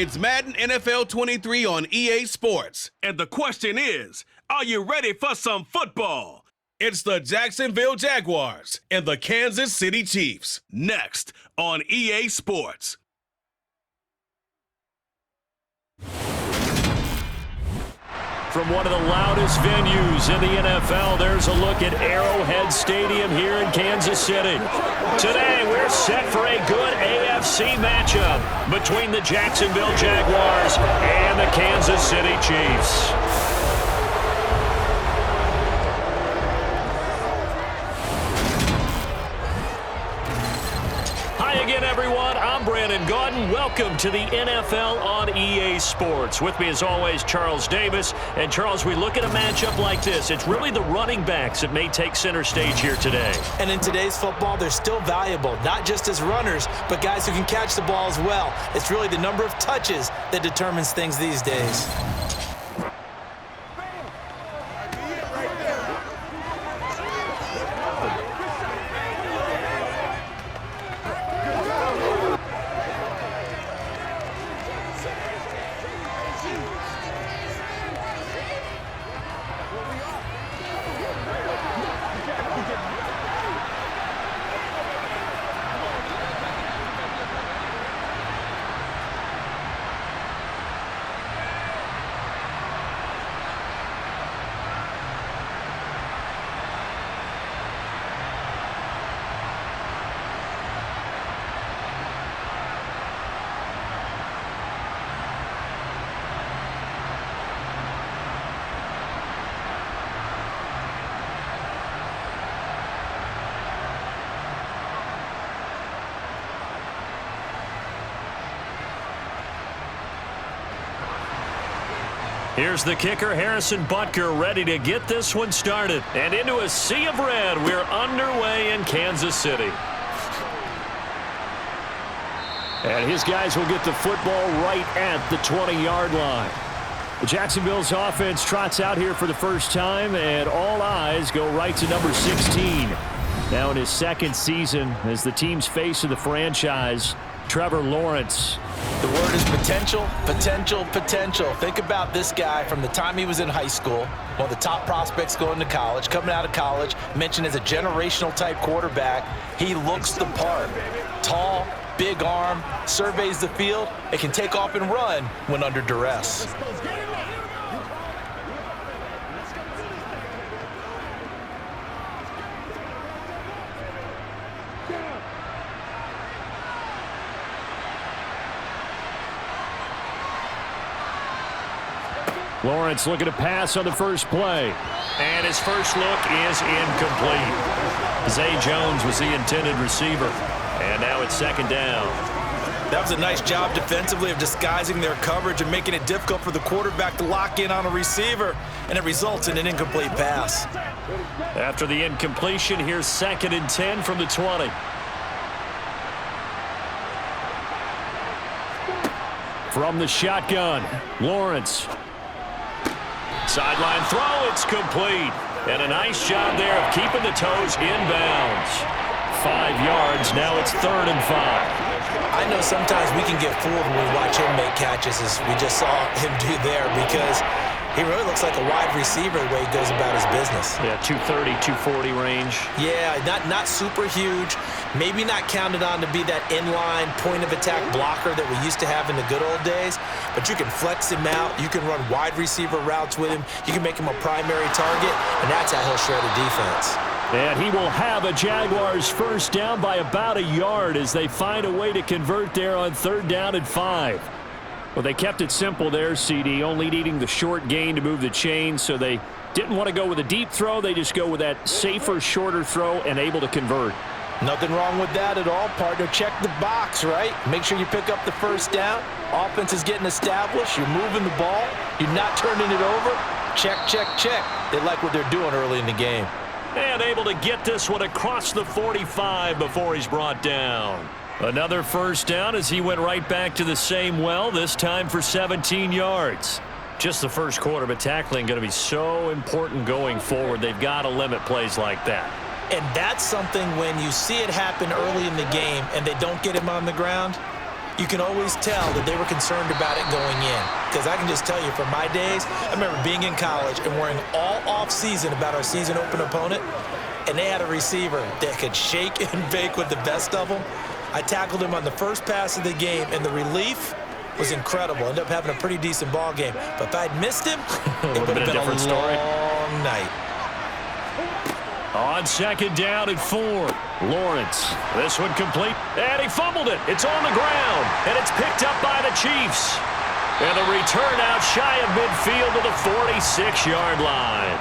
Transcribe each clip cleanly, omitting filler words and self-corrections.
It's Madden NFL 23 on EA Sports. And the question is, are you ready for some football? It's the Jacksonville Jaguars and the Kansas City Chiefs. Next on EA Sports. From one of the loudest venues in the NFL, there's a look at Arrowhead Stadium here in Kansas City. Today, we're set for a good AFC matchup between the Jacksonville Jaguars and the Kansas City Chiefs. Hi again, everyone. I'm Brandon Gaudin. Welcome to the NFL on EA Sports. With me, as always, Charles Davis. And, Charles, we look at a matchup like this. It's really the running backs that may take center stage here today. And in today's football, they're still valuable, not just as runners, but guys who can catch the ball as well. It's really the number of touches that determines things these days. Here's the kicker, Harrison Butker, ready to get this one started. And into a sea of red, we're underway in Kansas City. And his guys will get the football right at the 20-yard line. The Jacksonville's offense trots out here for the first time, and all eyes go right to number 16. Now in his second season as the team's face of the franchise, Trevor Lawrence. The word is potential, potential, potential. Think about this guy from the time he was in high school, one of the top prospects going to college, coming out of college, mentioned as a generational type quarterback. He looks the part. Tall, big arm, surveys the field, and can take off and run when under duress. Lawrence looking to pass on the first play. And his first look is incomplete. Zay Jones was the intended receiver. And now it's second down. That was a nice job defensively of disguising their coverage and making it difficult for the quarterback to lock in on a receiver. And it results in an incomplete pass. After the incompletion, here's 2nd and 10 from the 20. From the shotgun, Lawrence. Sideline throw, it's complete. And a nice job there of keeping the toes inbounds. 5 yards, now it's 3rd and 5. I know sometimes we can get fooled when we watch him make catches, as we just saw him do there, because he really looks like a wide receiver the way he goes about his business. Yeah, 230, 240 range. Yeah, not super huge. Maybe not counted on to be that inline point-of-attack blocker that we used to have in the good old days, but you can flex him out. You can run wide receiver routes with him. You can make him a primary target, and that's how he'll shred a defense. And he will have a Jaguars first down by about a yard as they find a way to convert there on 3rd down and 5. Well, they kept it simple there, CD, only needing the short gain to move the chain, so they didn't want to go with a deep throw. They just go with that safer, shorter throw and able to convert. Nothing wrong with that at all, partner. Check the box, right? Make sure you pick up the first down. Offense is getting established. You're moving the ball. You're not turning it over. Check, check, check. They like what they're doing early in the game. And able to get this one across the 45 before he's brought down. Another first down as he went right back to the same well, this time for 17 yards. Just the first quarter, but tackling going to be so important going forward. They've got to limit plays like that. And that's something when you see it happen early in the game and they don't get him on the ground, you can always tell that they were concerned about it going in. Because I can just tell you from my days, I remember being in college and worrying all off-season about our season open opponent, and they had a receiver that could shake and bake with the best of them. I tackled him on the first pass of the game, and the relief was incredible. Ended up having a pretty decent ball game. But if I'd missed him, it would have been a long night. On second down and 4. Lawrence. This one complete. And he fumbled it. It's on the ground. And it's picked up by the Chiefs. And the return out shy of midfield to the 46-yard line.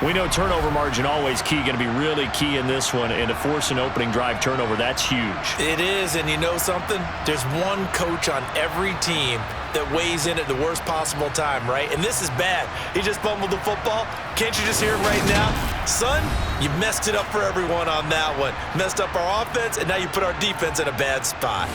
We know turnover margin always key, going to be really key in this one. And to force an opening drive turnover, that's huge. It is, and you know something? There's one coach on every team that weighs in at the worst possible time, right? And this is bad. He just fumbled the football. Can't you just hear him right now? Son, you messed it up for everyone on that one. Messed up our offense, and now you put our defense in a bad spot.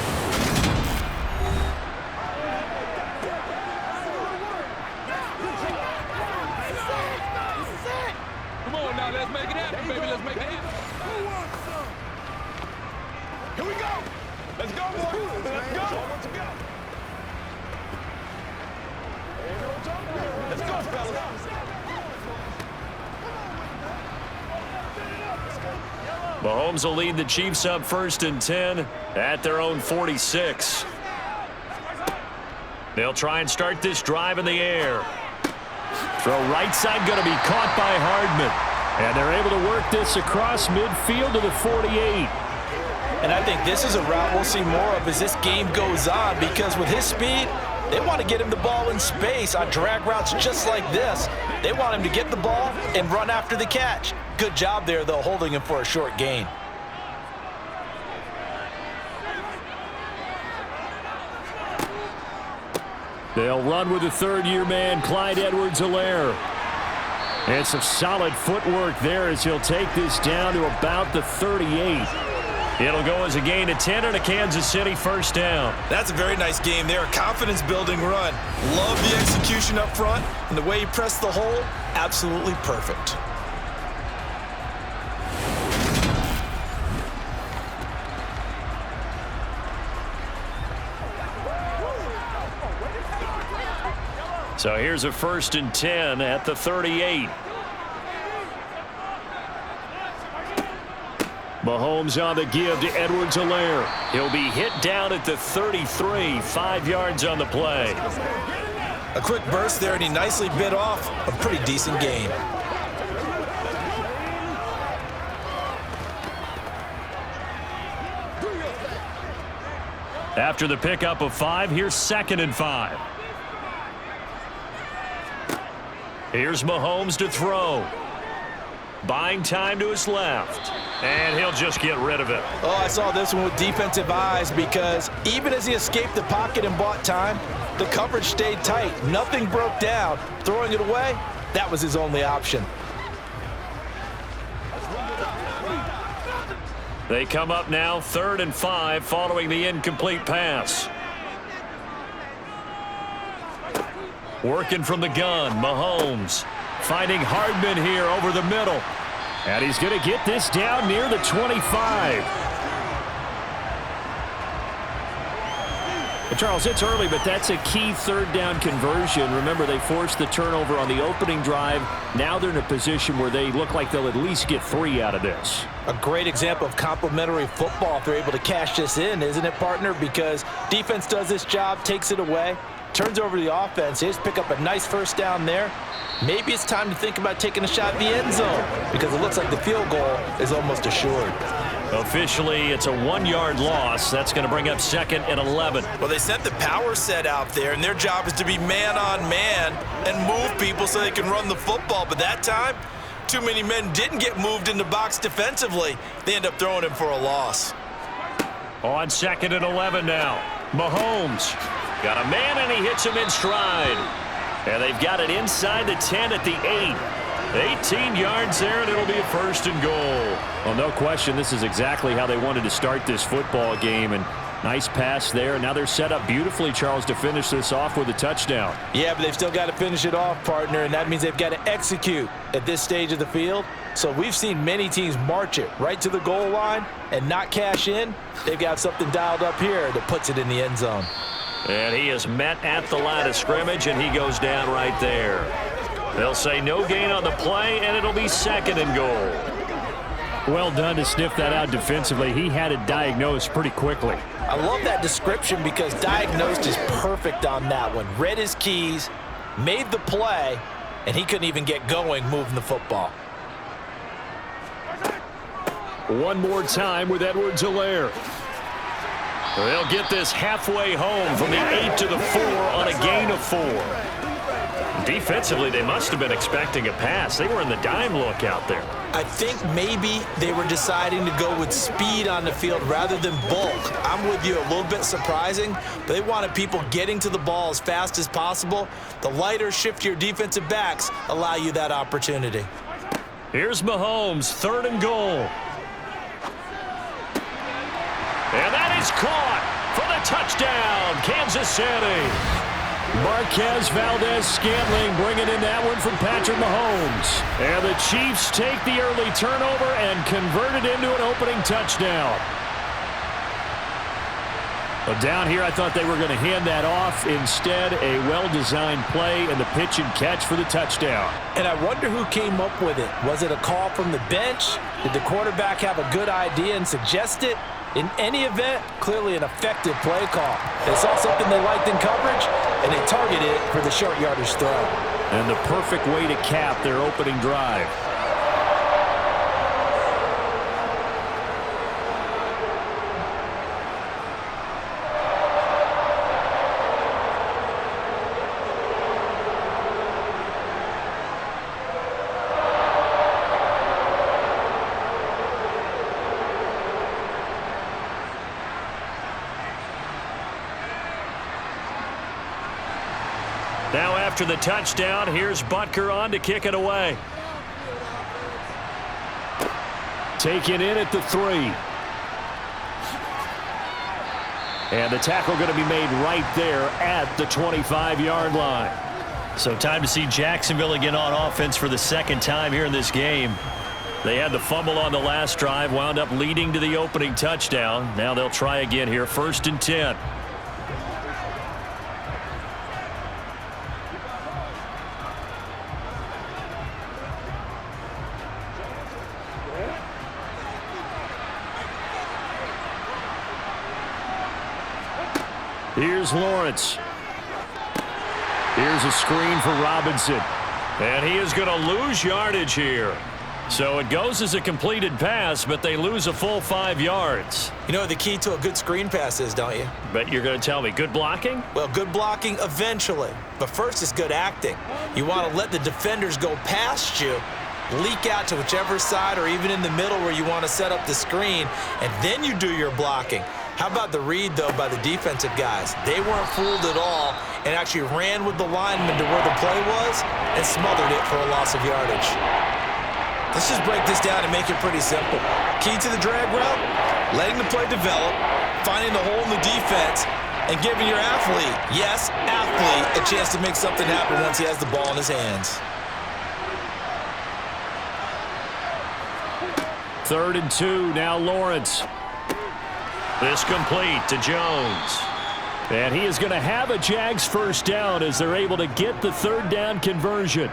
Let's make it happen, baby. Let's make it happen. Here we go. Let's go, boys. Let's go. Let's go, fellas. Mahomes will lead the Chiefs up 1st and 10 at their own 46. They'll try and start this drive in the air. Throw right side going to be caught by Hardman. And they're able to work this across midfield to the 48. And I think this is a route we'll see more of as this game goes on, because with his speed, they want to get him the ball in space on drag routes just like this. They want him to get the ball and run after the catch. Good job there, though, holding him for a short gain. They'll run with the third-year man, Clyde Edwards-Helaire. And some solid footwork there as he'll take this down to about the 38. It'll go as a gain of 10 and a Kansas City first down. That's a very nice game there. A confidence-building run. Love the execution up front, and the way he pressed the hole, absolutely perfect. So here's a 1st and 10 at the 38. Mahomes on the give to Edwards-Helaire. He'll be hit down at the 33, 5 yards on the play. A quick burst there, and he nicely bit off a pretty decent gain. After the pickup of 5, here's 2nd and 5. Here's Mahomes to throw. Buying time to his left. And he'll just get rid of it. Oh, I saw this one with defensive eyes, because even as he escaped the pocket and bought time, the coverage stayed tight. Nothing broke down. Throwing it away, that was his only option. They come up now 3rd and 5 following the incomplete pass. Working from the gun, Mahomes finding Hardman here over the middle. And he's going to get this down near the 25. And Charles, it's early, but that's a key 3rd down conversion. Remember, they forced the turnover on the opening drive. Now they're in a position where they look like they'll at least get 3 out of this. A great example of complementary football if they're able to cash this in, isn't it, partner? Because defense does this job, takes it away, turns over the offense. They just pick up a nice 1st down there. Maybe it's time to think about taking a shot at the end zone, because it looks like the field goal is almost assured. Officially, it's a 1-yard loss. That's going to bring up 2nd and 11. Well, they sent the power set out there, and their job is to be man-on-man and move people so they can run the football. But that time, too many men didn't get moved in the box defensively. They end up throwing him for a loss. On 2nd and 11 now. Mahomes got a man, and he hits him in stride. And they've got it inside the 10 at the 8. 18 yards there, and it'll be a 1st and goal. Well, no question, this is exactly how they wanted to start this football game. And Nice pass there. Now they're set up beautifully, Charles, to finish this off with a touchdown. Yeah, but they've still got to finish it off, partner, and that means they've got to execute at this stage of the field. So we've seen many teams march it right to the goal line and not cash in. They've got something dialed up here that puts it in the end zone. And he is met at the line of scrimmage, and he goes down right there. They'll say no gain on the play, and it'll be 2nd and goal. Well done to sniff that out defensively. He had it diagnosed pretty quickly. I love that description because diagnosed is perfect on that one. Read his keys, made the play, and he couldn't even get going moving the football. One more time with Edwards-Helaire. They'll get this halfway home from the 8 to the 4 on a gain of 4. Defensively, they must have been expecting a pass. They were in the dime look out there. I think maybe they were deciding to go with speed on the field rather than bulk. I'm with you, a little bit surprising, but they wanted people getting to the ball as fast as possible. The lighter, shiftier defensive backs allow you that opportunity. Here's Mahomes, 3rd and goal. And that is caught for the touchdown, Kansas City. Marquez Valdez-Scantling bringing in that one from Patrick Mahomes. And the Chiefs take the early turnover and convert it into an opening touchdown. But down here, I thought they were going to hand that off. Instead, a well-designed play and the pitch and catch for the touchdown. And I wonder who came up with it. Was it a call from the bench? Did the quarterback have a good idea and suggest it? In any event, clearly an effective play call. They saw something they liked in coverage, and they targeted it for the short yardage throw. And the perfect way to cap their opening drive. Now after the touchdown, here's Butker on to kick it away. Taken in at the 3. And the tackle going to be made right there at the 25-yard line. So time to see Jacksonville again on offense for the 2nd time here in this game. They had the fumble on the last drive, wound up leading to the opening touchdown. Now they'll try again here, 1st and 10. Here's Lawrence. Here's a screen for Robinson. And he is going to lose yardage here. So it goes as a completed pass, but they lose a full 5 yards. You know what the key to a good screen pass is, don't you? But you're going to tell me, good blocking? Well, good blocking eventually. But first is good acting. You want to let the defenders go past you, leak out to whichever side or even in the middle where you want to set up the screen, and then you do your blocking. How about the read, though, by the defensive guys? They weren't fooled at all and actually ran with the lineman to where the play was and smothered it for a loss of yardage. Let's just break this down and make it pretty simple. Key to the drag route, letting the play develop, finding the hole in the defense, and giving your athlete, yes, athlete, a chance to make something happen once he has the ball in his hands. 3rd and 2, now Lawrence. This complete to Jones. And he is going to have a Jags 1st down as they're able to get the 3rd down conversion.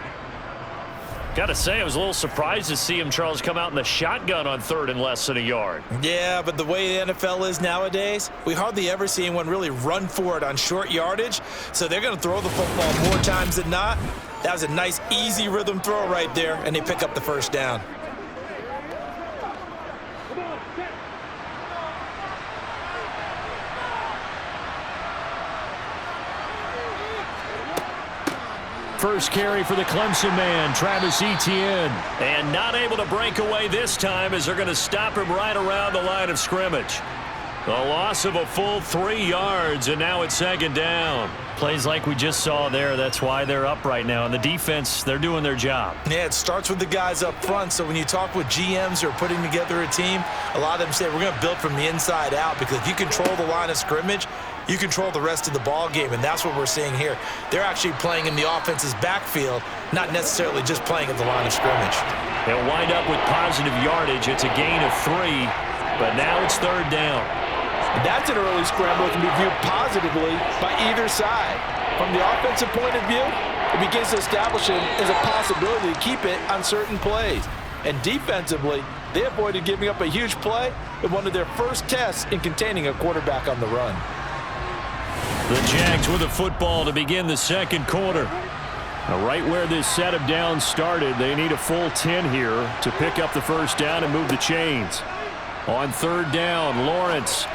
Got to say, I was a little surprised to see him, Charles, come out in the shotgun on 3rd and less than a yard. Yeah, but the way the NFL is nowadays, we hardly ever see anyone really run for it on short yardage. So they're going to throw the football more times than not. That was a nice, easy rhythm throw right there, and they pick up the 1st down. First carry for the Clemson man, Travis Etienne. And not able to break away this time as they're going to stop him right around the line of scrimmage. A loss of a full 3 yards, and now it's second down. Plays like we just saw there. That's why they're up right now. And the defense, they're doing their job. Yeah, it starts with the guys up front. So when you talk with GMs who are putting together a team, a lot of them say we're going to build from the inside out, because if you control the line of scrimmage, you control the rest of the ball game, and that's what we're seeing here. They're actually playing in the offense's backfield, not necessarily just playing at the line of scrimmage. They'll wind up with positive yardage. It's a gain of 3, but now it's third down. That's an early scramble that can be viewed positively by either side. From the offensive point of view, it begins to establish it as a possibility to keep it on certain plays. And defensively, they avoided giving up a huge play in one of their first tests in containing a quarterback on the run. The Jags with a football to begin the second quarter. Now, right where this set of downs started, they need a full 10 here to pick up the first down and move the chains. On third down, Lawrence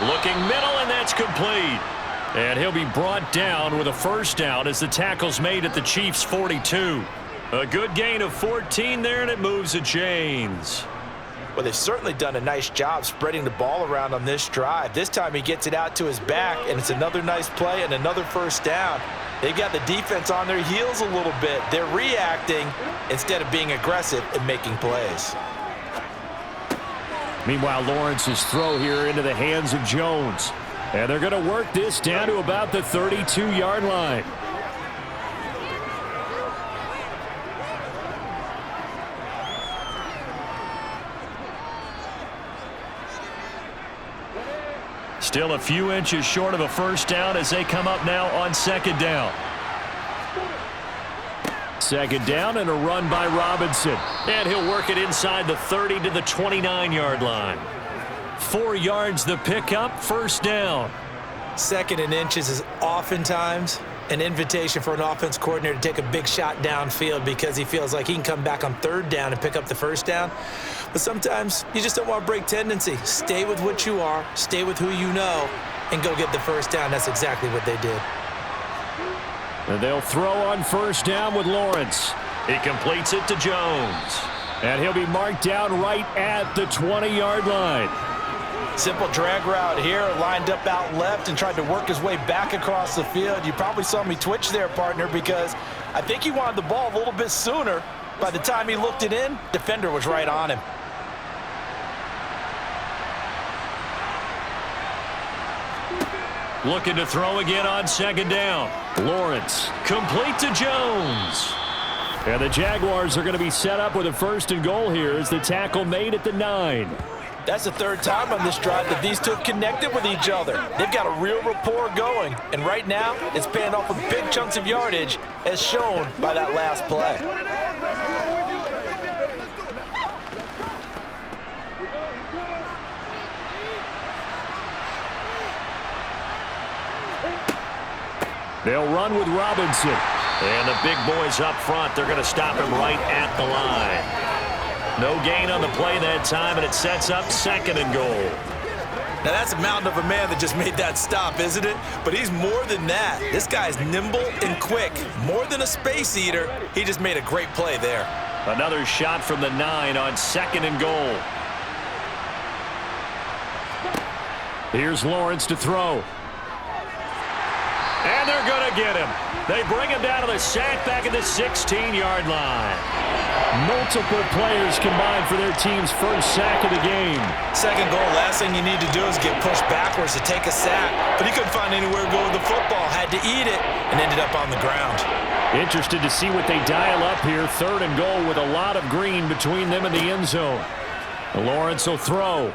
looking middle, and that's complete. And he'll be brought down with a first down as the tackle's made at the Chiefs' 42. A good gain of 14 there, and it moves the chains. Well, they've certainly done a nice job spreading the ball around on this drive. This time he gets it out to his back, and it's another nice play and another first down. They've got the defense on their heels a little bit. They're reacting instead of being aggressive and making plays. Meanwhile, Lawrence's throw here into the hands of Jones. And they're going to work this down to about the 32-yard line. Still a few inches short of a first down as they come up now on second down. Second down and a run by Robinson. And he'll work it inside the 30 to the 29-yard line. 4 yards the pickup, first down. Second and inches is oftentimes an invitation for an offense coordinator to take a big shot downfield because he feels like he can come back on third down and pick up the first down. But sometimes you just don't want to break tendency. Stay with what you are, stay with who you know, and go get the first down. That's exactly what they did. And they'll throw on first down with Lawrence. He completes it to Jones. And he'll be marked down right at the 20-yard line. Simple drag route here, lined up out left and tried to work his way back across the field. You probably saw me twitch there, partner, because I think he wanted the ball a little bit sooner. By the time he looked it in, defender was right on him. Looking to throw again on second down. Lawrence, complete to Jones. And the Jaguars are going to be set up with a first and goal here as the tackle made at the 9. That's the third time on this drive that these two have connected with each other. They've got a real rapport going, and right now it's paying off with big chunks of yardage as shown by that last play. They'll run with Robinson. And the big boys up front, they're going to stop him right at the line. No gain on the play that time, and it sets up second and goal. Now that's a mountain of a man that just made that stop, isn't it? But he's more than that. This guy's nimble and quick. More than a space eater, he just made a great play there. Another shot from the 9 on second and goal. Here's Lawrence to throw. And they're going to get him. They bring him down to the sack back at the 16-yard line. Multiple players combined for their team's first sack of the game. Second goal, last thing you need to do is get pushed backwards to take a sack. But he couldn't find anywhere to go with the football, had to eat it, and ended up on the ground. Interested to see what they dial up here. Third and goal with a lot of green between them and the end zone. Lawrence will throw.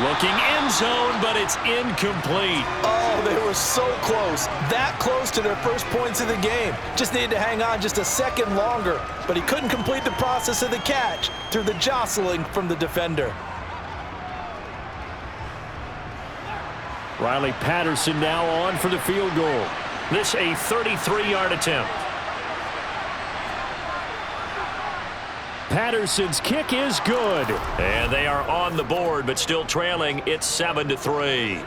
Looking end zone, but it's incomplete. Oh, they were so close. That close to their first points of the game. Just needed to hang on just a second longer. But he couldn't complete the process of the catch through the jostling from the defender. Riley Patterson now on for the field goal. This a 33-yard attempt. Patterson's kick is good. And they are on the board, but still trailing. It's 7-3.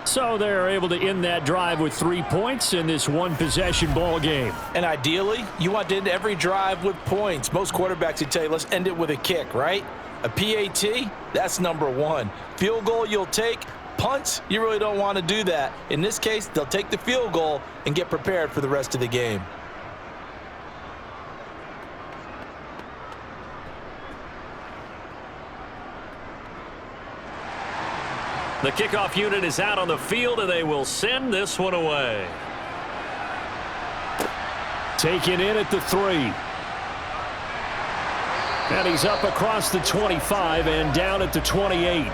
So they're able to end that drive with 3 points in this one-possession ball game. And ideally, you want to end every drive with points. Most quarterbacks would tell you, let's end it with a kick, right? A PAT, that's number one. Field goal you'll take. Punts, you really don't want to do that. In this case, they'll take the field goal and get prepared for the rest of the game. The kickoff unit is out on the field, and they will send this one away. Taken in at the 3. And he's up across the 25 and down at the 28.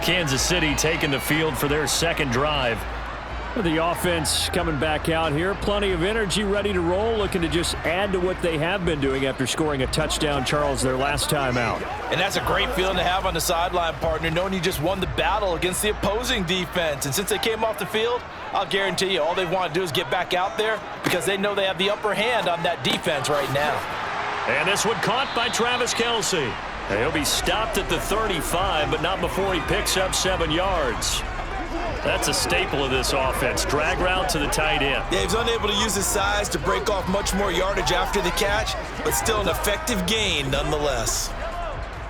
Kansas City taking the field for their second drive. The offense coming back out here. Plenty of energy, ready to roll, looking to just add to what they have been doing after scoring a touchdown, Charles, their last time out. And that's a great feeling to have on the sideline, partner, knowing you just won the battle against the opposing defense. And since they came off the field, I'll guarantee you all they want to do is get back out there because they know they have the upper hand on that defense right now. And this one caught by Travis Kelce. He'll be stopped at the 35, but not before he picks up 7 yards. That's a staple of this offense. Drag route to the tight end. Yeah, he's unable to use his size to break off much more yardage after the catch, but still an effective gain nonetheless.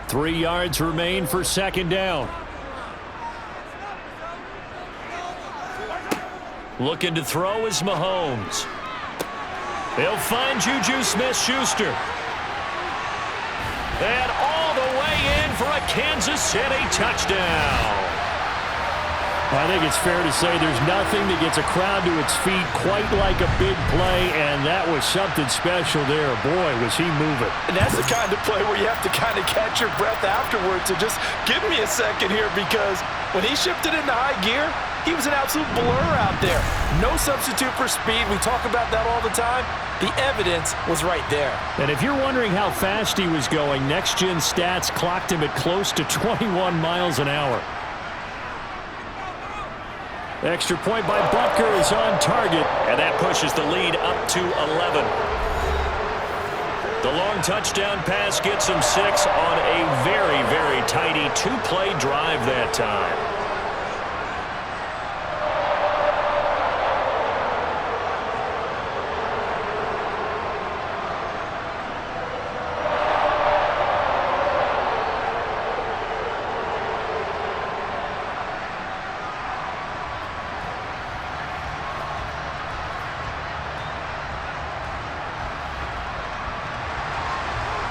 3 yards remain for second down. Looking to throw is Mahomes. He'll find Juju Smith-Schuster. And all the way in for a Kansas City touchdown. I think it's fair to say there's nothing that gets a crowd to its feet quite like a big play, and that was something special there. Boy, was he moving. And that's the kind of play where you have to kind of catch your breath afterwards. So just give me a second here, because when he shifted into high gear, he was an absolute blur out there. No substitute for speed. We talk about that all the time. The evidence was right there. And if you're wondering how fast he was going, next-gen stats clocked him at close to 21 miles an hour. Extra point by Butker is on target, and that pushes the lead up to 11. The long touchdown pass gets him 6 on a very, very tidy 2-play drive that time.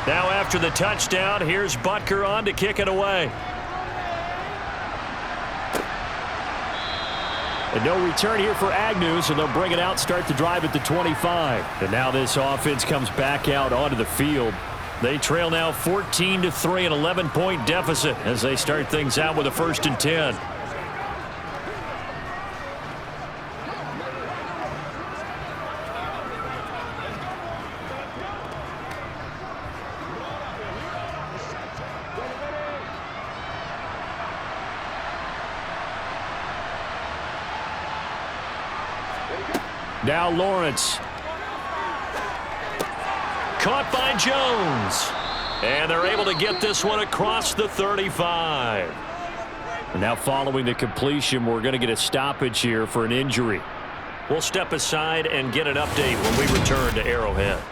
Now after the touchdown, here's Butker on to kick it away. And no return here for Agnew, so they'll bring it out, start the drive at the 25. And now this offense comes back out onto the field. They trail now 14-3, an 11-point deficit as they start things out with a 1st and 10. Now Lawrence. Caught by Jones. And they're able to get this one across the 35. And now following the completion, we're going to get a stoppage here for an injury. We'll step aside and get an update when we return to Arrowhead.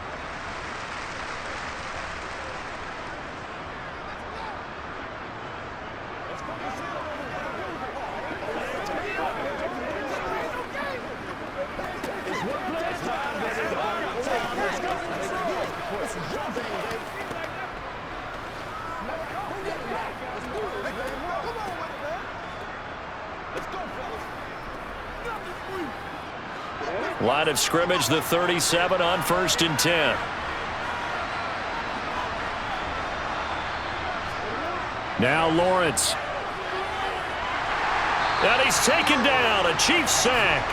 Line of scrimmage, the 37 on 1st and 10. Now Lawrence. And he's taken down, a Chiefs sack.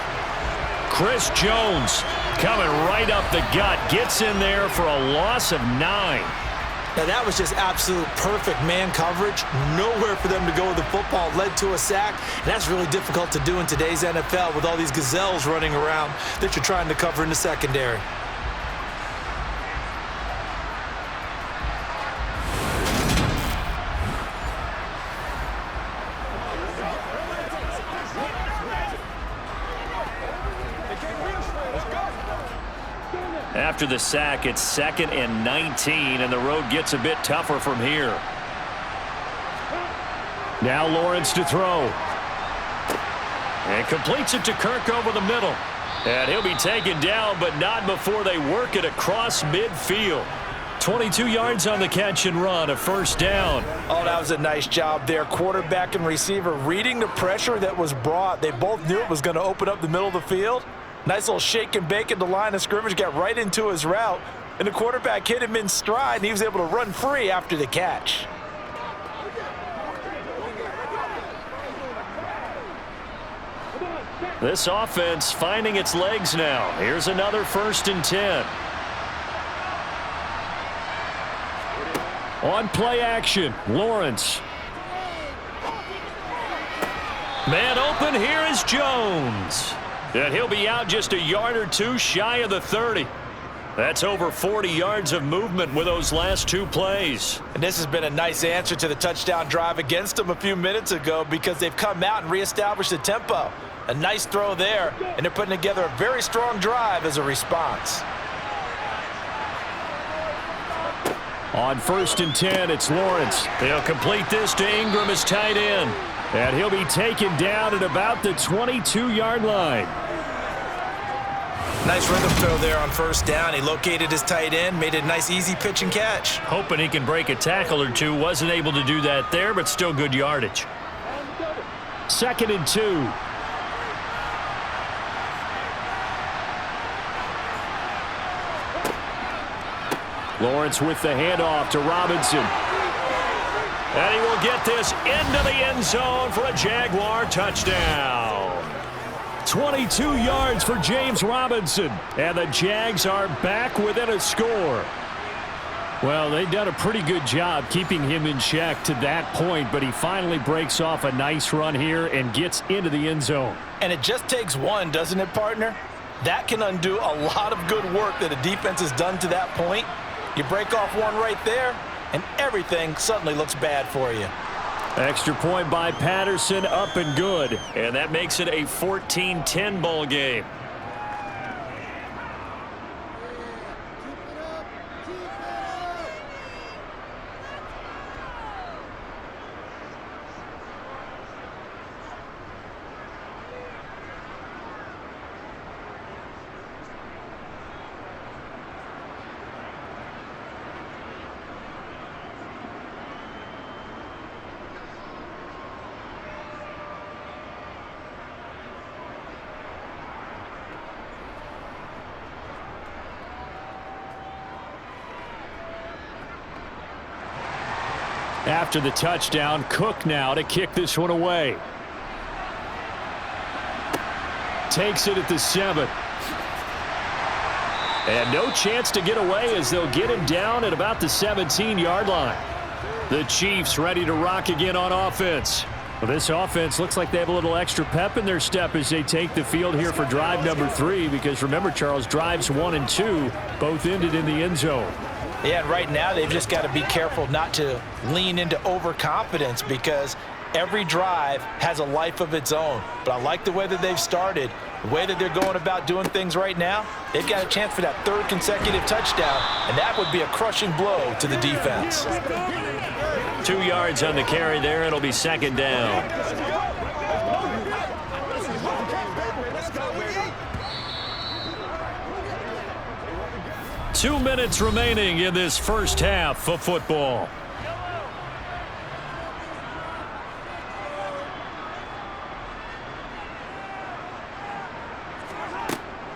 Chris Jones coming right up the gut, gets in there for a loss of 9. Now that was just absolute perfect man coverage. Nowhere for them to go with the football. Led to a sack. And that's really difficult to do in today's NFL with all these gazelles running around that you're trying to cover in the secondary. After the sack, it's 2nd and 19, and the road gets a bit tougher from here. Now Lawrence to throw. And completes it to Kirk over the middle. And he'll be taken down, but not before they work it across midfield. 22 yards on the catch and run, a first down. Oh, that was a nice job there. Quarterback and receiver reading the pressure that was brought. They both knew it was going to open up the middle of the field. Nice little shake and bake at the line of scrimmage, got right into his route. And the quarterback hit him in stride, and he was able to run free after the catch. This offense finding its legs now. Here's another 1st and 10. On play action, Lawrence. Man open, here is Jones. And he'll be out just a yard or two shy of the 30. That's over 40 yards of movement with those last 2 plays. And this has been a nice answer to the touchdown drive against them a few minutes ago because they've come out and reestablished the tempo. A nice throw there, and they're putting together a very strong drive as a response. On 1st and 10, it's Lawrence. He'll complete this to Ingram as tight end. And he'll be taken down at about the 22-yard line. Nice rhythm throw there on 1st down. He located his tight end, made it a nice easy pitch and catch. Hoping he can break a tackle or two. Wasn't able to do that there, but still good yardage. 2nd and 2. Lawrence with the handoff to Robinson. And he will get this into the end zone for a Jaguar touchdown. 22 yards for James Robinson. And the Jags are back within a score. Well, they've done a pretty good job keeping him in check to that point, but he finally breaks off a nice run here and gets into the end zone. And it just takes one, doesn't it, partner? That can undo a lot of good work that a defense has done to that point. You break off one right there, and everything suddenly looks bad for you. Extra point by Patterson, up and good. And that makes it a 14-10 ball game. After the touchdown, Cook now to kick this one away. Takes it at the 7. And no chance to get away as they'll get him down at about the 17-yard line. The Chiefs ready to rock again on offense. Well, this offense looks like they have a little extra pep in their step as they take the field here for drive number 3 because remember, Charles, drives 1 and 2 both ended in the end zone. Yeah, and right now they've just got to be careful not to lean into overconfidence because every drive has a life of its own. But I like the way that they've started, the way that they're going about doing things right now. They've got a chance for that 3rd consecutive touchdown, and that would be a crushing blow to the defense. 2 yards on the carry there. It'll be 2nd down. 2 minutes remaining in this first half of football.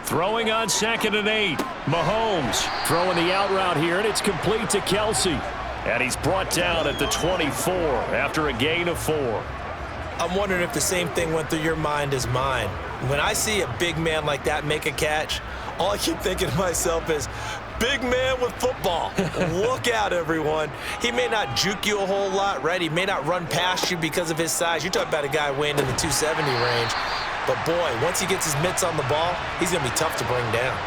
Throwing on 2nd and 8. Mahomes throwing the out route here, and it's complete to Kelsey. And he's brought down at the 24 after a gain of 4. I'm wondering if the same thing went through your mind as mine. When I see a big man like that make a catch, all I keep thinking to myself is, big man with football. Look out, everyone. He may not juke you a whole lot, right? He may not run past you because of his size. You're talking about a guy weighing in the 270 range. But, boy, once he gets his mitts on the ball, he's going to be tough to bring down.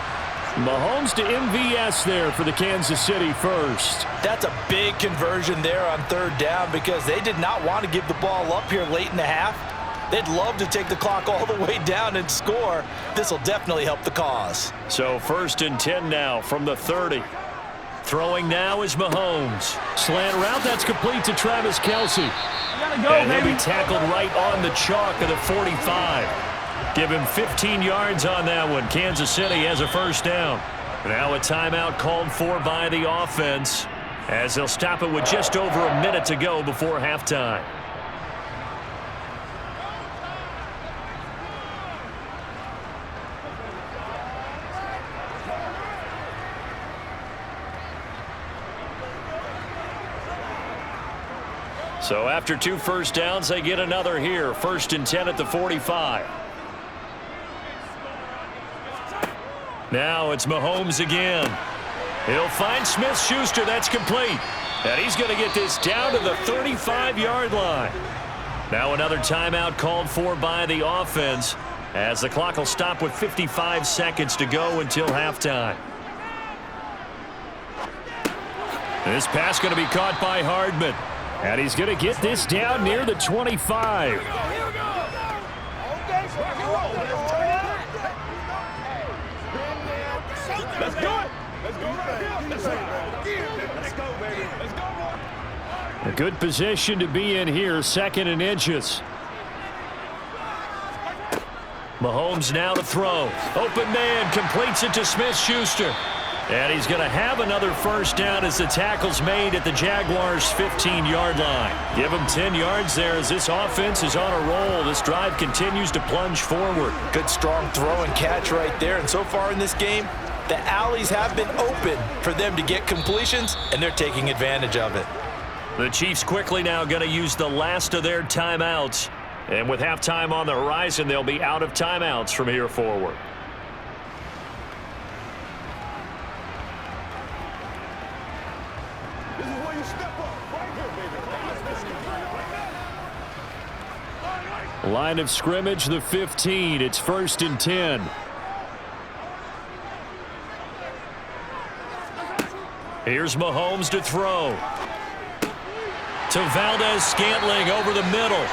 Mahomes to MVS there for the Kansas City first. That's a big conversion there on 3rd down because they did not want to give the ball up here late in the half. They'd love to take the clock all the way down and score. This will definitely help the cause. So 1st and 10 now from the 30. Throwing now is Mahomes. Slant route, that's complete to Travis Kelce. And he'll be tackled right on the chalk of the 45. Give him 15 yards on that one. Kansas City has a first down. Now a timeout called for by the offense, as they'll stop it with just over a minute to go before halftime. So after 2 first downs, they get another here. 1st and 10 at the 45. Now it's Mahomes again. He'll find Smith-Schuster. That's complete. And he's going to get this down to the 35-yard line. Now another timeout called for by the offense, as the clock will stop with 55 seconds to go until halftime. This pass going to be caught by Hardman. And he's going to get this down near the 25. Let's do it. Let's go right here. Let's go, baby. Let's go, boy. A good position to be in here, 2nd and inches. Mahomes now to throw. Open man, completes it to Smith-Schuster. And he's going to have another first down as the tackle's made at the Jaguars' 15-yard line. Give him 10 yards there as this offense is on a roll. This drive continues to plunge forward. Good, strong throw and catch right there. And so far in this game, the alleys have been open for them to get completions, and they're taking advantage of it. The Chiefs quickly now going to use the last of their timeouts. And with halftime on the horizon, they'll be out of timeouts from here forward. Line of scrimmage, the 15. It's 1st and 10. Here's Mahomes to throw. To Valdez-Scantling over the middle.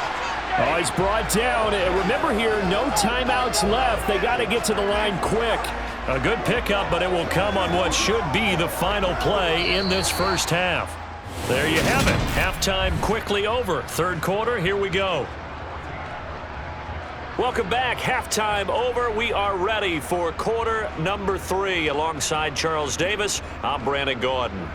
Oh, he's brought down. Remember here, no timeouts left. They got to get to the line quick. A good pickup, but it will come on what should be the final play in this first half. There you have it. Halftime quickly over. 3rd quarter, here we go. Welcome back. Halftime over. We are ready for quarter number 3. Alongside Charles Davis, I'm Brandon Gordon.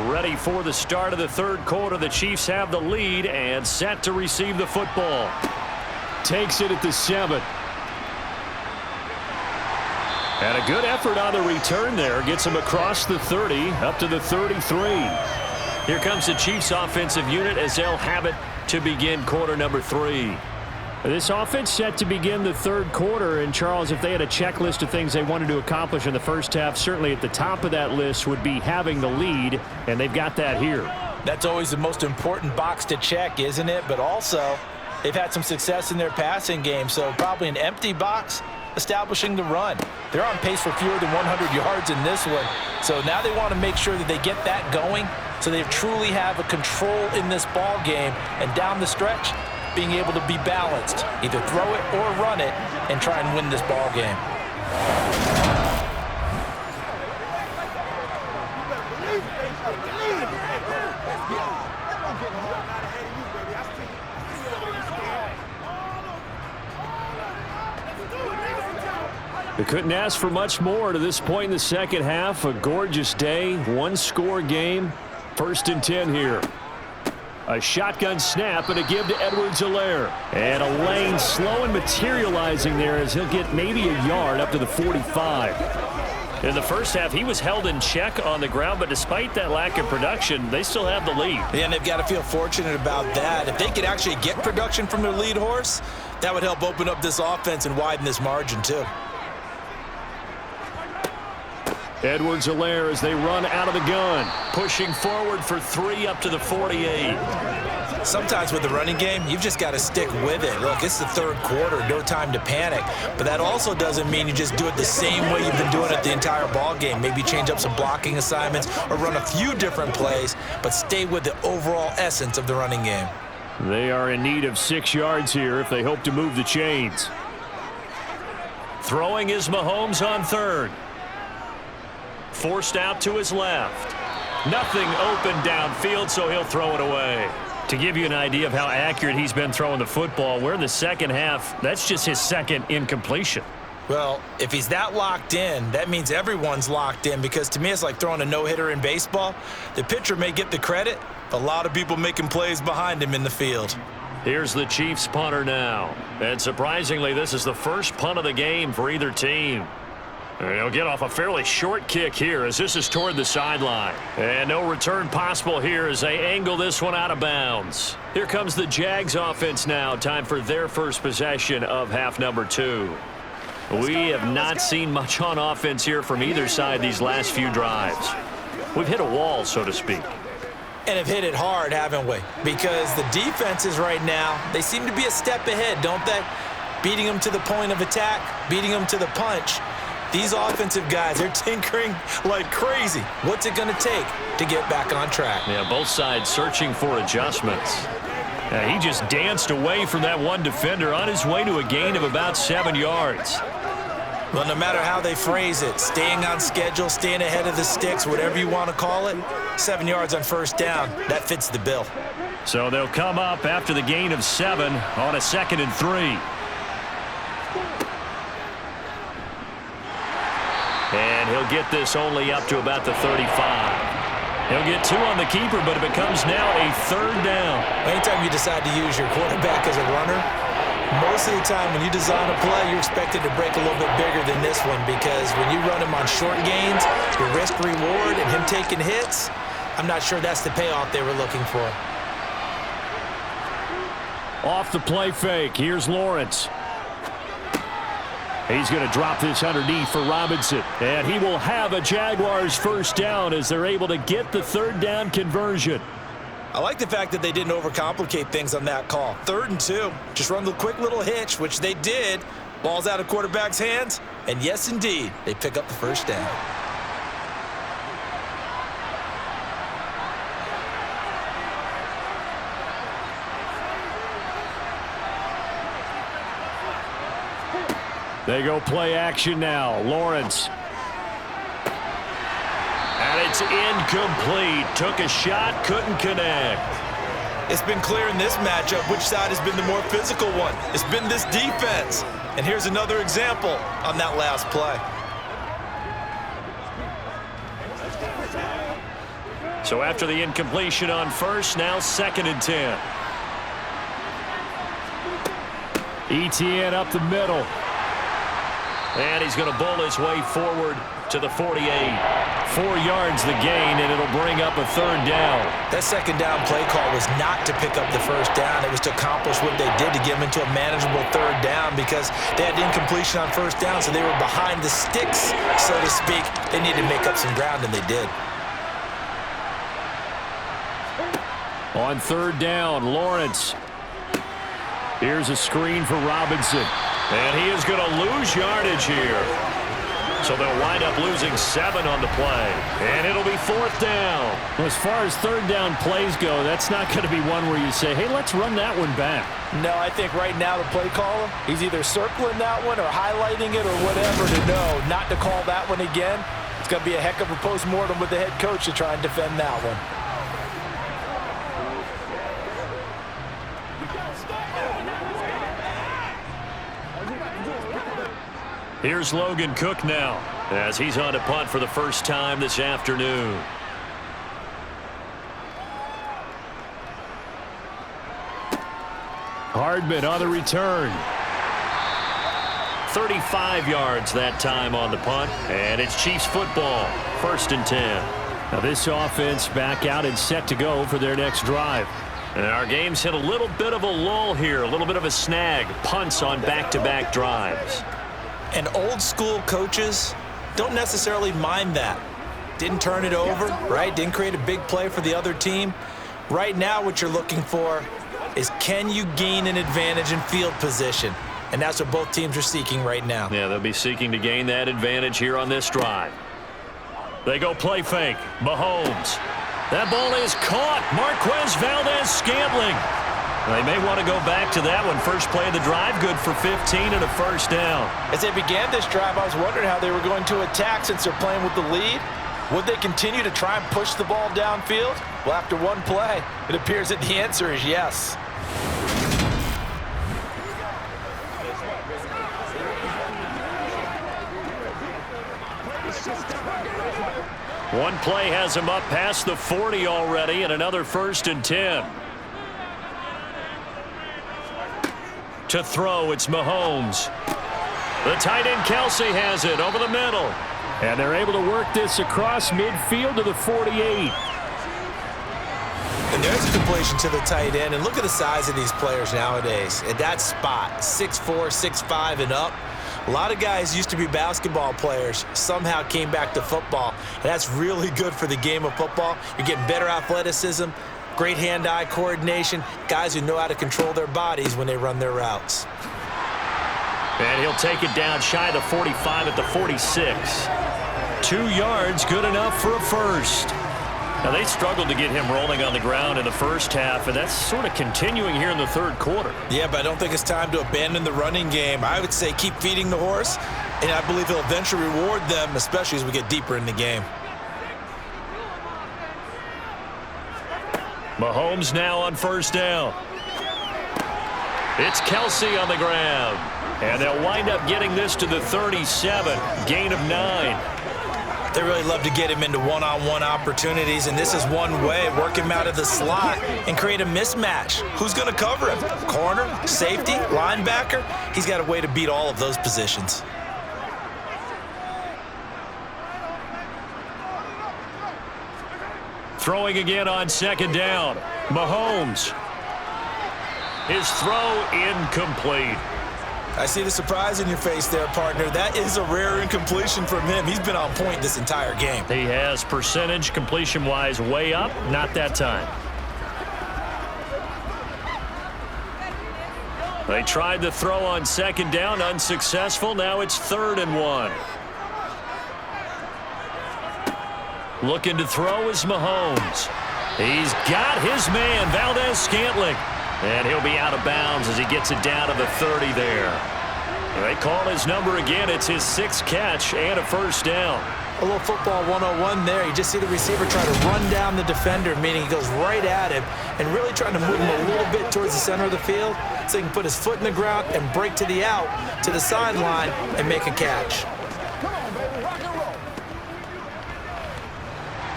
Ready for the start of the 3rd quarter. The Chiefs have the lead and set to receive the football. Takes it at the 7. And a good effort on the return there. Gets him across the 30 up to the 33. Here comes the Chiefs offensive unit as they'll have it to begin quarter number 3. This offense set to begin the 3rd quarter, and Charles, if they had a checklist of things they wanted to accomplish in the first half, certainly at the top of that list would be having the lead, and they've got that here. That's always the most important box to check, isn't it? But also, they've had some success in their passing game, so probably an empty box establishing the run. They're on pace for fewer than 100 yards in this one, so now they want to make sure that they get that going so they truly have a control in this ball game, and down the stretch, being able to be balanced, either throw it or run it, and try and win this ball game. They couldn't ask for much more to this point in the second half. A gorgeous day, 1-score game. 1st and 10 here. A shotgun snap and a give to Edwards-Helaire. And a lane slow and materializing there as he'll get maybe a yard up to the 45. In the first half, he was held in check on the ground, but despite that lack of production, they still have the lead. Yeah, and they've got to feel fortunate about that. If they could actually get production from their lead horse, that would help open up this offense and widen this margin too. Edwards-Helaire as they run out of the gun. Pushing forward for 3 up to the 48. Sometimes with the running game, you've just got to stick with it. Look, it's the third quarter, no time to panic. But that also doesn't mean you just do it the same way you've been doing it the entire ball game. Maybe change up some blocking assignments or run a few different plays, but stay with the overall essence of the running game. They are in need of 6 yards here if they hope to move the chains. Throwing is Mahomes on third. Forced out to his left. Nothing open downfield, so he'll throw it away. To give you an idea of how accurate he's been throwing the football, we're in the second half. That's just his second incompletion. Well, if he's that locked in, that means everyone's locked in, because to me it's like throwing a no-hitter in baseball. The pitcher may get the credit, but a lot of people making plays behind him in the field. Here's the Chiefs punter now. And surprisingly, this is the first punt of the game for either team. And he'll get off a fairly short kick here as this is toward the sideline. And no return possible here as they angle this one out of bounds. Here comes the Jags offense now. Time for their first possession of half number 2. We have not seen much on offense here from either side these last few drives. We've hit a wall, so to speak. And have hit it hard, haven't we? Because the defenses right now, they seem to be a step ahead, don't they? Beating them to the point of attack, beating them to the punch. These offensive guys, they're tinkering like crazy. What's it going to take to get back on track? Yeah, both sides searching for adjustments. He just danced away from that one defender on his way to a gain of about 7 yards. Well, no matter how they phrase it, staying on schedule, staying ahead of the sticks, whatever you want to call it, 7 yards on first down, that fits the bill. So they'll come up after the gain of 7 on a 2nd and 3. And he'll get this only up to about the 35. He'll get 2 on the keeper, but it becomes now a 3rd down. Anytime you decide to use your quarterback as a runner, most of the time when you design a play, you're expected to break a little bit bigger than this one, because when you run him on short gains, your risk-reward and him taking hits, I'm not sure that's the payoff they were looking for. Off the play fake, here's Lawrence. He's going to drop this underneath for Robinson. And he will have a Jaguars first down as they're able to get the 3rd down conversion. I like the fact that they didn't overcomplicate things on that call. 3rd and 2. Just run the quick little hitch, which they did. Ball's out of quarterback's hands. And yes, indeed, they pick up the first down. They go play action now. Lawrence. And it's incomplete. Took a shot, couldn't connect. It's been clear in this matchup which side has been the more physical one. It's been this defense. And here's another example on that last play. So after the incompletion on first, now 2nd and 10. Etienne up the middle. And he's going to bowl his way forward to the 48. 4 yards the gain, and it'll bring up a 3rd down. That 2nd down play call was not to pick up the first down. It was to accomplish what they did to get them into a manageable 3rd down, because they had incompletion on first down, so they were behind the sticks, so to speak. They needed to make up some ground, and they did. On 3rd down, Lawrence. Here's a screen for Robinson. And he is going to lose yardage here. So they'll wind up losing 7 on the play. And it'll be 4th down. Well, as far as 3rd down plays go, that's not going to be one where you say, hey, let's run that one back. No, I think right now the play caller, he's either circling that one or highlighting it or whatever to know not to call that one again. It's going to be a heck of a postmortem with the head coach to try and defend that one. Here's Logan Cook now as he's on to punt for the first time this afternoon. Hardman on the return. 35 yards that time on the punt, and it's Chiefs football, 1st and 10. Now this offense back out and set to go for their next drive. And our game's hit a little bit of a lull here, a little bit of a snag, punts on back-to-back drives. And old school coaches, don't necessarily mind that. Didn't turn it over, right? Didn't create a big play for the other team. Right now what you're looking for is, can you gain an advantage in field position? And that's what both teams are seeking right now. Yeah, they'll be seeking to gain that advantage here on this drive. They go play fake. Mahomes. That ball is caught. Marquez Valdez-Scantling. They may want to go back to that one. First play of the drive, good for 15 and a first down. As they began this drive, I was wondering how they were going to attack since they're playing with the lead. Would they continue to try and push the ball downfield? Well, after one play, it appears that the answer is yes. One play has him up past the 40 already, and another 1st and 10. To throw, it's Mahomes. The tight end Kelsey has it over the middle. And they're able to work this across midfield to the 48. And there's a completion to the tight end. And look at the size of these players nowadays. At that spot, 6'4", 6'5", and up. A lot of guys used to be basketball players, somehow came back to football. And that's really good for the game of football. You're getting better athleticism, great hand-eye coordination, guys who know how to control their bodies when they run their routes. And he'll take it down shy of the 45 at the 46. 2 yards, good enough for a first. Now, they struggled to get him rolling on the ground in the first half, and that's sort of continuing here in the third quarter. Yeah, but I don't think it's time to abandon the running game. I would say keep feeding the horse, and I believe he'll eventually reward them, especially as we get deeper in the game. Mahomes now on first down. It's Kelsey on the ground. And they'll wind up getting this to the 37, gain of 9. They really love to get him into one-on-one opportunities, and this is one way, work him out of the slot and create a mismatch. Who's going to cover him? Corner, safety, linebacker? He's got a way to beat all of those positions. Throwing again on second down. Mahomes. His throw incomplete. I see the surprise in your face there, partner. That is a rare incompletion from him. He's been on point this entire game. He has percentage completion-wise way up. Not that time. They tried the throw on second down, unsuccessful. Now it's 3rd and 1. Looking to throw is Mahomes. He's got his man, Valdez-Scantling. And he'll be out of bounds as he gets it down to the 30 there. They call his number again. It's his 6th catch and a first down. A little football 101 there. You just see the receiver try to run down the defender, meaning he goes right at him and really trying to move him a little bit towards the center of the field so he can put his foot in the ground and break to the out, to the sideline, and make a catch.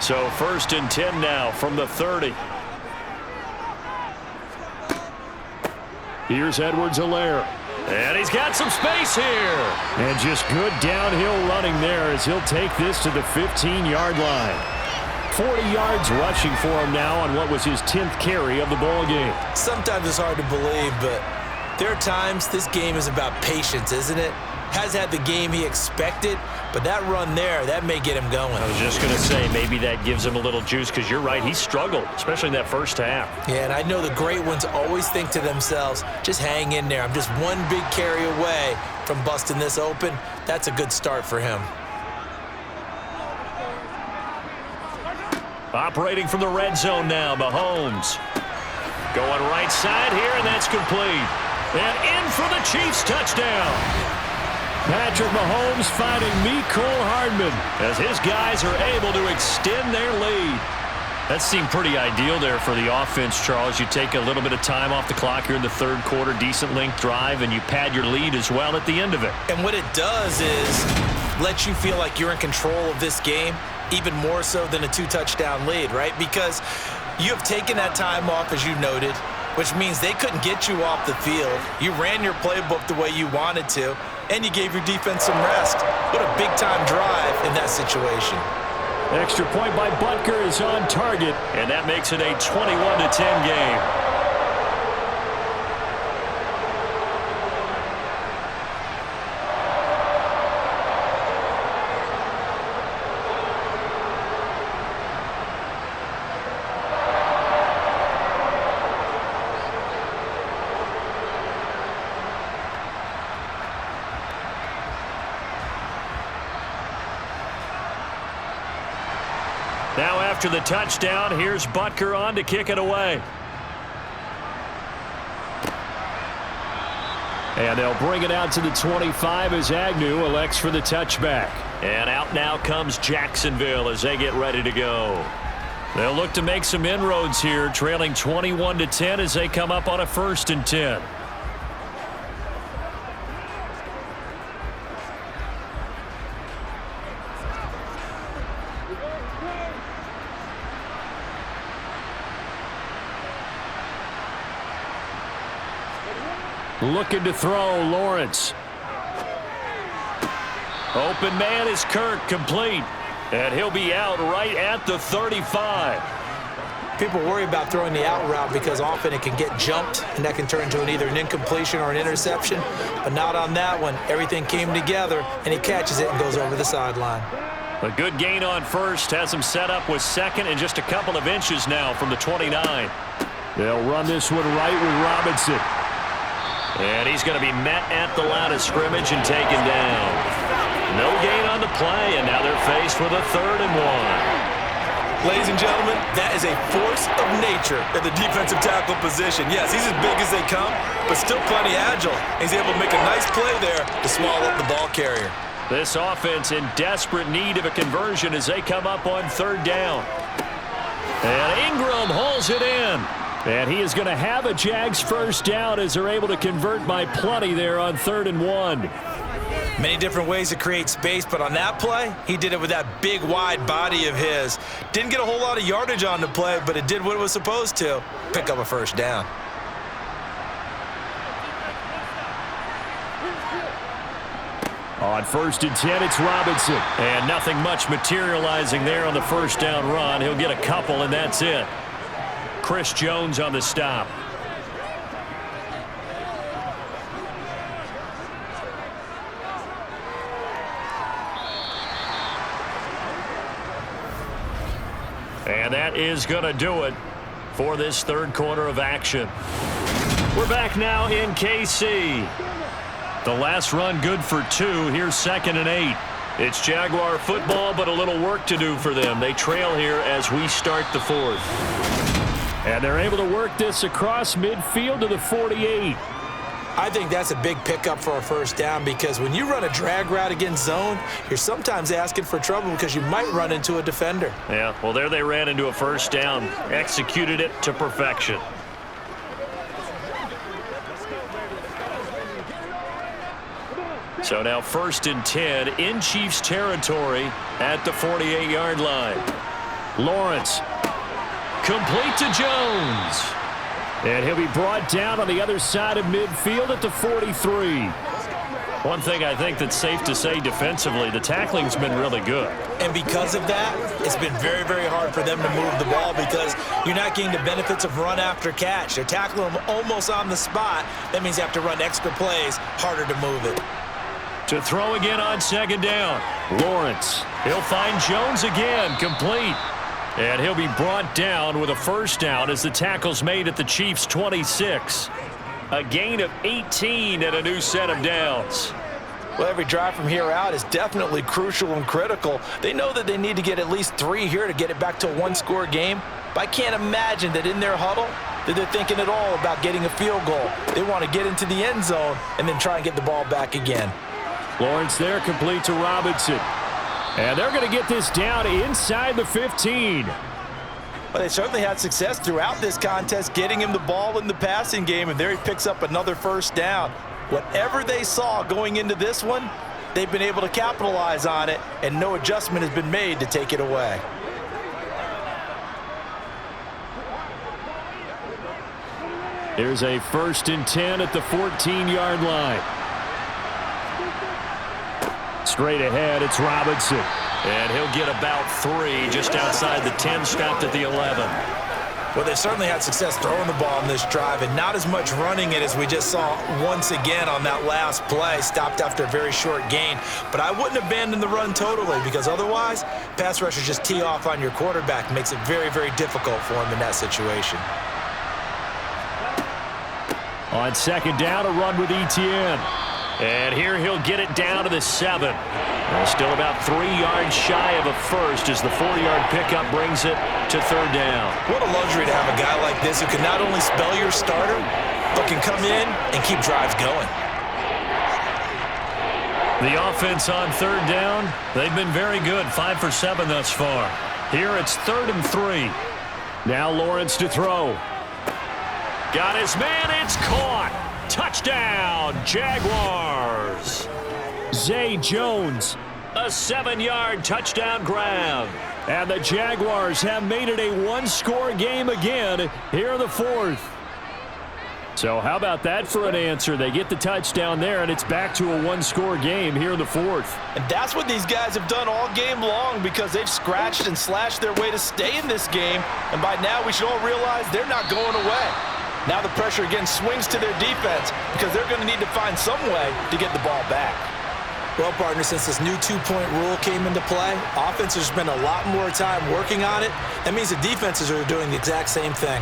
So 1st and 10 now from the 30. Here's Edwards-Helaire. And he's got some space here. And just good downhill running there as he'll take this to the 15-yard line. 40 yards rushing for him now on what was his 10th carry of the ball game. Sometimes it's hard to believe, but there are times this game is about patience, isn't it? Has had the game he expected, but that run there, that may get him going. I was just going to say, maybe that gives him a little juice because you're right, he struggled, especially in that first half. Yeah, and I know the great ones always think to themselves, just hang in there. I'm just one big carry away from busting this open. That's a good start for him. Operating from the red zone now, Mahomes. Going right side here, and that's complete. And in for the Chiefs touchdown. Patrick Mahomes finding Mecole Hardman as his guys are able to extend their lead. That seemed pretty ideal there for the offense, Charles. You take a little bit of time off the clock here in the third quarter, decent length drive, and you pad your lead as well at the end of it. And what it does is let you feel like you're in control of this game, even more so than a 2-touchdown lead, right? Because you have taken that time off, as you noted, which means they couldn't get you off the field. You ran your playbook the way you wanted to, and you gave your defense some rest. What a big-time drive in that situation. Extra point by Butker is on target, and that makes it a 21-10 game. Now after the touchdown, here's Butker on to kick it away. And they'll bring it out to the 25 as Agnew elects for the touchback. And out now comes Jacksonville as they get ready to go. They'll look to make some inroads here, trailing 21-10 as they come up on a 1st and 10. Looking to throw, Lawrence. Open man is Kirk, complete. And he'll be out right at the 35. People worry about throwing the out route because often it can get jumped, and that can turn into either an incompletion or an interception. But not on that one. Everything came together, and he catches it and goes over the sideline. A good gain on 1st, has him set up with 2nd and just a couple of inches now from the 29. They'll run this one right with Robinson. And he's going to be met at the line of scrimmage and taken down. No gain on the play, and now they're faced with a 3rd and 1. Ladies and gentlemen, that is a force of nature at the defensive tackle position. Yes, he's as big as they come, but still plenty agile. He's able to make a nice play there to swallow up the ball carrier. This offense in desperate need of a conversion as they come up on 3rd down. And Ingram hauls it in. And he is going to have a Jags 1st down as they're able to convert by plenty there on 3rd and 1. Many different ways to create space, but on that play, he did it with that big, wide body of his. Didn't get a whole lot of yardage on the play, but it did what it was supposed to. Pick up a 1st down. On 1st and 10, it's Robinson. And nothing much materializing there on the 1st down run. He'll get a couple, and that's it. Chris Jones on the stop. And that is going to do it for this 3rd quarter of action. We're back now in KC. The last run good for 2. Here's 2nd and 8. It's Jaguar football, but a little work to do for them. They trail here as we start the 4th. And they're able to work this across midfield to the 48. I think that's a big pickup for a 1st down because when you run a drag route against zone, you're sometimes asking for trouble because you might run into a defender. Yeah, well, there they ran into a 1st down. Executed it to perfection. So now 1st and 10 in Chiefs territory at the 48-yard line. Lawrence. Complete to Jones. And he'll be brought down on the other side of midfield at the 43. One thing I think that's safe to say defensively, the tackling's been really good. And because of that, it's been very, very hard for them to move the ball because you're not getting the benefits of run after catch. They're tackling them almost on the spot. That means you have to run extra plays, harder to move it. To throw again on 2nd down. Lawrence. He'll find Jones again, complete. And he'll be brought down with a 1st down as the tackle's made at the Chiefs' 26. A gain of 18 and a new set of downs. Well, every drive from here out is definitely crucial and critical. They know that they need to get at least 3 here to get it back to a 1-score game. But I can't imagine that in their huddle that they're thinking at all about getting a field goal. They want to get into the end zone and then try and get the ball back again. Lawrence there, complete to Robinson. And they're going to get this down inside the 15. Well, they certainly had success throughout this contest, getting him the ball in the passing game, and there he picks up another 1st down. Whatever they saw going into this one, they've been able to capitalize on it, and no adjustment has been made to take it away. Here's a 1st and 10 at the 14-yard line. Straight ahead, it's Robinson. And he'll get about 3 just outside the 10, stopped at the 11. Well, they certainly had success throwing the ball in this drive and not as much running it as we just saw once again on that last play, stopped after a very short gain. But I wouldn't abandon the run totally because otherwise, pass rushers just tee off on your quarterback. Makes it very, very difficult for him in that situation. On 2nd down, a run with Etienne. And here he'll get it down to the 7. Still about 3 yards shy of a first as the 4-yard pickup brings it to 3rd down. What a luxury to have a guy like this who can not only spell your starter, but can come in and keep drives going. The offense on 3rd down, they've been very good, 5 for 7 thus far. Here it's 3rd and 3. Now Lawrence to throw. Got his man, it's caught. Touchdown, Jaguars. Zay Jones, a 7-yard touchdown grab. And the Jaguars have made it a 1-score game again here in the 4th. So how about that for an answer? They get the touchdown there, and it's back to a 1-score game here in the 4th. And that's what these guys have done all game long because they've scratched and slashed their way to stay in this game. And by now we should all realize they're not going away. Now the pressure again swings to their defense because they're going to need to find some way to get the ball back. Well, partner, since this new 2-point rule came into play, offenses spend a lot more time working on it. That means the defenses are doing the exact same thing.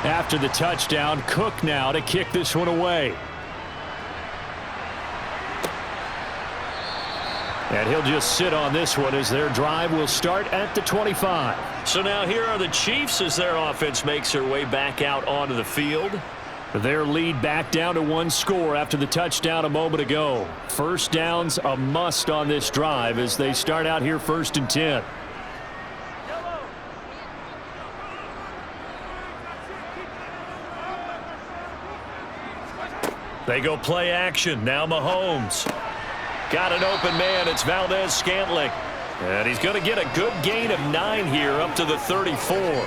After the touchdown, Cook now to kick this one away. And he'll just sit on this one as their drive will start at the 25. So now here are the Chiefs as their offense makes their way back out onto the field. Their lead back down to 1 score after the touchdown a moment ago. First down's a must on this drive as they start out here 1st and 10. They go play action. Now Mahomes. Got an open man. It's Valdez-Scantling. And he's going to get a good gain of 9 here up to the 34.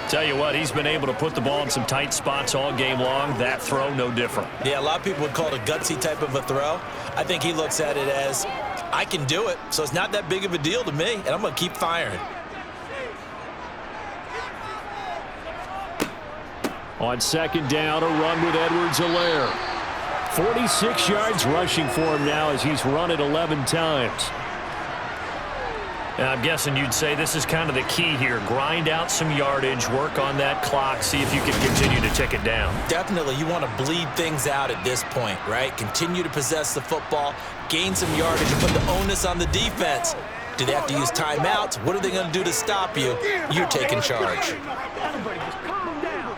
Tell you what, he's been able to put the ball in some tight spots all game long. That throw, no different. Yeah, a lot of people would call it a gutsy type of a throw. I think he looks at it as, I can do it, so it's not that big of a deal to me, and I'm going to keep firing. On 2nd down, a run with Edwards-Helaire. 46 yards rushing for him now as he's run it 11 times. And I'm guessing you'd say this is kind of the key here. Grind out some yardage, work on that clock, see if you can continue to tick it down. Definitely, you want to bleed things out at this point, right? Continue to possess the football, gain some yardage, and put the onus on the defense. Do they have to use timeouts? What are they going to do to stop you? You're taking charge. Everybody just calm down.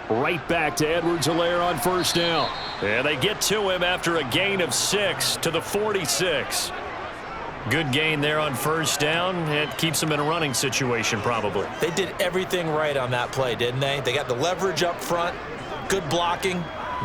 Right back to Edwards-Helaire on 1st down. And they get to him after a gain of 6 to the 46. Good gain there on 1st down. It keeps them in a running situation probably. They did everything right on that play, didn't they? They got the leverage up front, good blocking,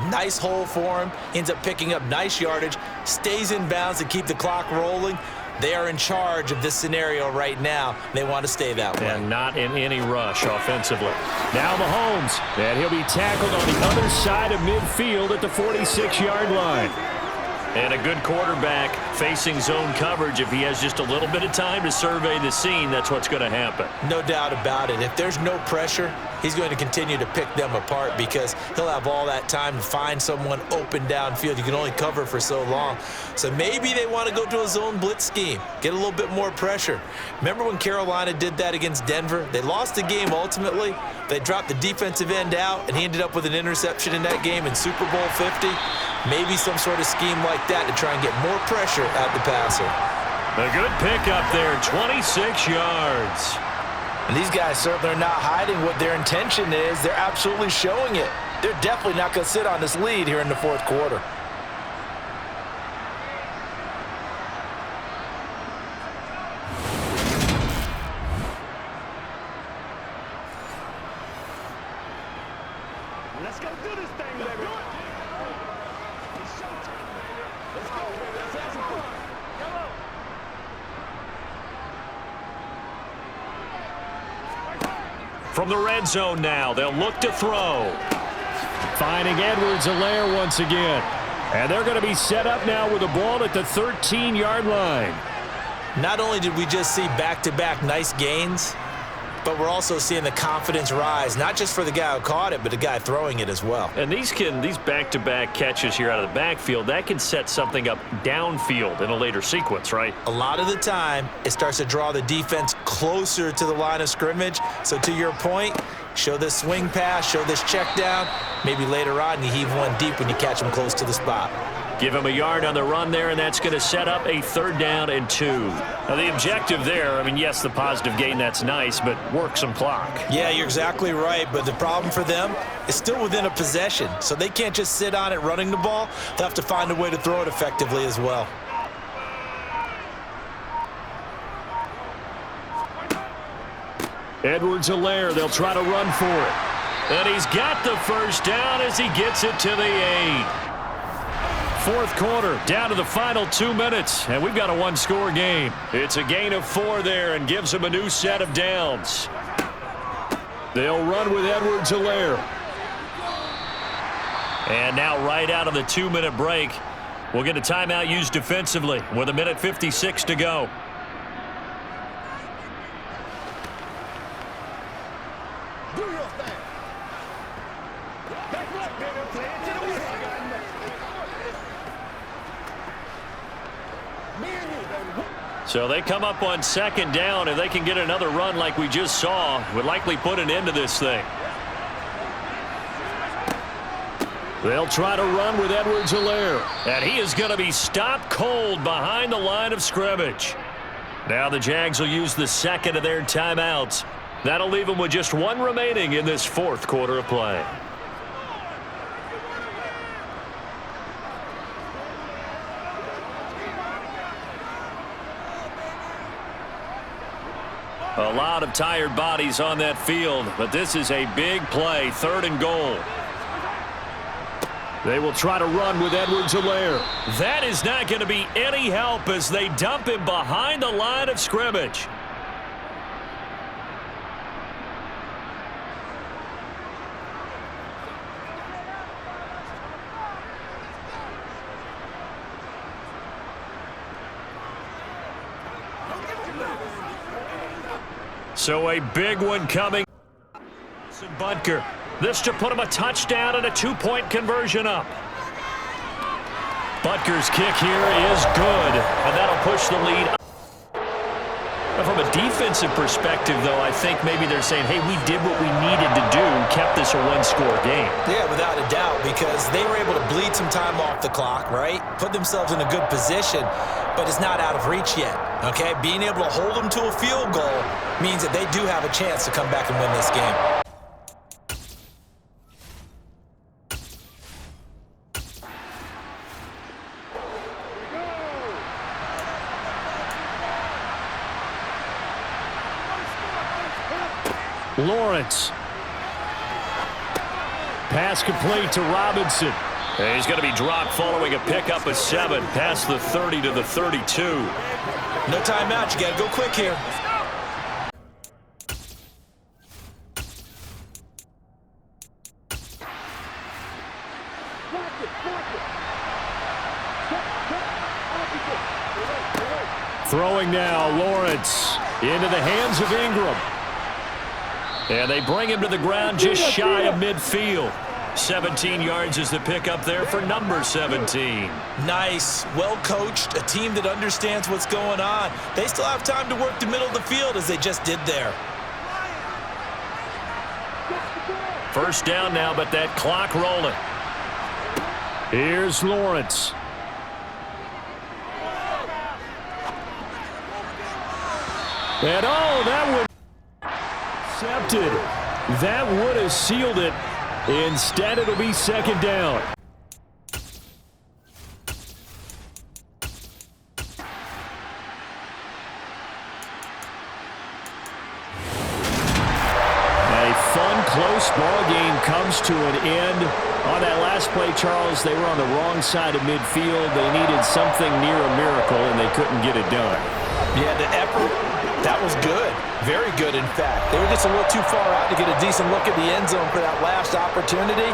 nice hole for him, ends up picking up nice yardage, stays in bounds to keep the clock rolling. They are in charge of this scenario right now. They want to stay that way. And not in any rush offensively. Now Mahomes, and he'll be tackled on the other side of midfield at the 46-yard line. And a good quarterback facing zone coverage. If he has just a little bit of time to survey the scene, that's what's going to happen. No doubt about it. If there's no pressure, he's going to continue to pick them apart because he'll have all that time to find someone open downfield. You can only cover for so long. So maybe they want to go to a zone blitz scheme, get a little bit more pressure. Remember when Carolina did that against Denver? They lost the game ultimately. They dropped the defensive end out, and he ended up with an interception in that game in Super Bowl 50. Maybe some sort of scheme like that to try and get more pressure at the passer. A good pickup there, 26 yards. And these guys certainly are not hiding what their intention is. They're absolutely showing it. They're definitely not going to sit on this lead here in the 4th quarter. Let's go do this thing, baby. It's showtime. Let's go, baby. Let's have some fun. From the red zone now, they'll look to throw. Finding Edwards-Helaire once again. And they're going to be set up now with the ball at the 13-yard line. Not only did we just see back-to-back nice gains, but we're also seeing the confidence rise, not just for the guy who caught it, but the guy throwing it as well. And these back-to-back catches here out of the backfield, that can set something up downfield in a later sequence, right? A lot of the time, it starts to draw the defense closer to the line of scrimmage. So to your point, show this swing pass, show this check down. Maybe later on you heave one deep when you catch them close to the spot. Give him a yard on the run there, and that's going to set up a 3rd down and 2. Now, the objective there, I mean, yes, the positive gain, that's nice, but work some clock. Yeah, you're exactly right, but the problem for them is still within a possession, so they can't just sit on it running the ball. They'll have to find a way to throw it effectively as well. Edwards-Helaire, they'll try to run for it. And he's got the 1st down as he gets it to the 8. 4th quarter, down to the final 2 minutes, and we've got a 1-score game. It's a gain of 4 there and gives them a new set of downs. They'll run with Edwards-Helaire. And now right out of the 2-minute break, we'll get a timeout used defensively with 1:56 to go. So they come up on 2nd down. If they can get another run like we just saw, would likely put an end to this thing. They'll try to run with Edwards-Helaire. And he is going to be stopped cold behind the line of scrimmage. Now the Jags will use the 2nd of their timeouts. That'll leave them with just 1 remaining in this 4th quarter of play. A lot of tired bodies on that field, but this is a big play, 3rd and goal. They will try to run with Edwards-Helaire. That is not going to be any help as they dump him behind the line of scrimmage. So a big one coming. Butker. This to put him a touchdown and a 2-point conversion up. Butker's kick here is good, and that'll push the lead up. From a defensive perspective, though, I think maybe they're saying, hey, we did what we needed to do, kept this a 1-score game. Yeah, without a doubt, because they were able to bleed some time off the clock, right? Put themselves in a good position, but it's not out of reach yet, okay? Being able to hold them to a field goal means that they do have a chance to come back and win this game. Lawrence. Pass complete to Robinson. And he's going to be dropped following a pickup of 7 past the 30 to the 32. No timeout. You got to go quick here. Throwing now, Lawrence into the hands of Ingram. And they bring him to the ground just shy of midfield. 17 yards is the pickup there for number 17. Nice. Well coached. A team that understands what's going on. They still have time to work the middle of the field as they just did there. 1st down now, but that clock rolling. Here's Lawrence. And oh, that would accepted. That would have sealed it. Instead, it'll be 2nd down. A fun, close ball game comes to an end. On that last play, Charles, they were on the wrong side of midfield. They needed something near a miracle, and they couldn't get it done. Yeah, the effort That was good. Very good, in fact. They were just a little too far out to get a decent look at the end zone for that last opportunity.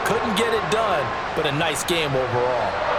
Couldn't get it done, but a nice game overall.